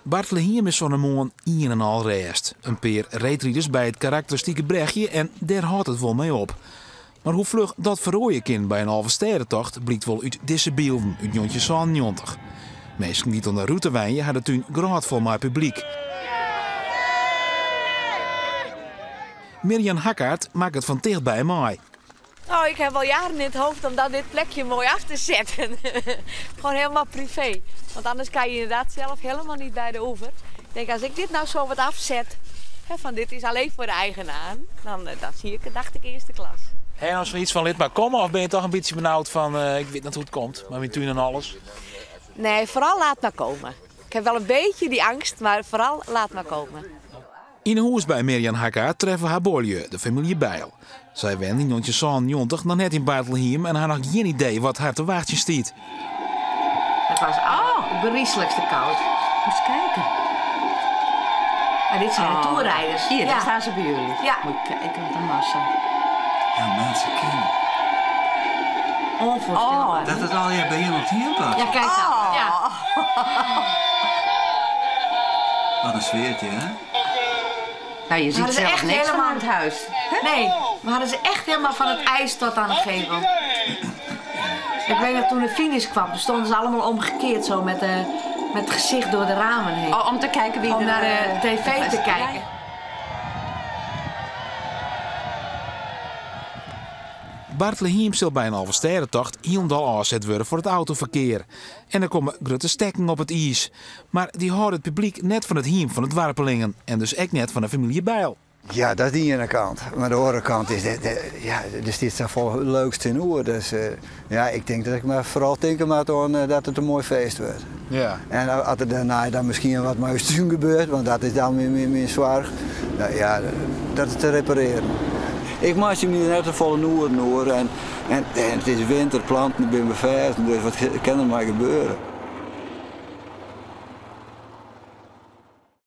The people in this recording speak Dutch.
Barthlehiem is zo'n moon een en al rest. Een paar reetrieders bij het karakteristieke brechtje en daar houdt het wel mee op. Maar hoe vlug dat verrooien kan bij een halve sterrentocht blijkt wel uit deze beelden uit 1990. Mensen die aan de route wijnen hadden toen graatvol met publiek. Mirjam Hakkaert maakt het van dichtbij mooi. Nou, ik heb al jaren in het hoofd om dan dit plekje mooi af te zetten. Gewoon helemaal privé. Want anders kan je inderdaad zelf helemaal niet bij de oever. Ik denk, als ik dit nou zo wat afzet, van dit is alleen voor de eigenaar, dan zie ik het, dacht ik, eerste klas. Heb je nou zoiets van lid maar komen of ben je toch een beetje benauwd van ik weet niet hoe het komt, maar met toen en alles? Nee, vooral laat maar komen. Ik heb wel een beetje die angst, maar vooral laat maar komen. In een huis bij Mirjam Hakkaert treffen we haar boelje, de familie Bijl. Zij wende in 1990 nog net in Barthlehiem en had nog geen idee wat haar te wachten stiet. Het was berieselijkste koud. Eens kijken. En dit zijn de toerrijders. Hier, daar staan ze bij jullie. Ja. Moet je kijken, wat een massa. Ja, mensen kennen. Onvoorstelbaar. Dat het al bij iemand hier past. Ja, kijk dan. Ja. Wat een sfeertje, hè? Nou, je ziet Hadden ze zelf echt niks helemaal van het huis. Nee, we hadden ze echt helemaal van het ijs tot aan de gevel. Ik weet dat toen de finish kwam, toen stonden ze allemaal omgekeerd zo met het gezicht door de ramen heen. Oh, om te kijken wie Om naar de tv te kijken. Barthlehiem zal bij een halve sterrentocht helemaal afzet worden voor het autoverkeer. En er komen grote stekken op het ijs. Maar die houden het publiek net van het hiem van het Warpelingen. En dus ook net van de familie Bijl. Ja, dat is die ene kant. Maar de andere kant is, dus dit is vol het leukste in oer. Dus ja, ik denk dat ik me vooral denken moet aan dat het een mooi feest wordt. Ja. En als er daarna dan misschien wat met stuur gebeurt, want dat is dan meer zwaar, nou, ja, dat is te repareren. Ik maak je niet net een volle noer en het is winter, planten ben beveiligd, dus wat kan er maar gebeuren.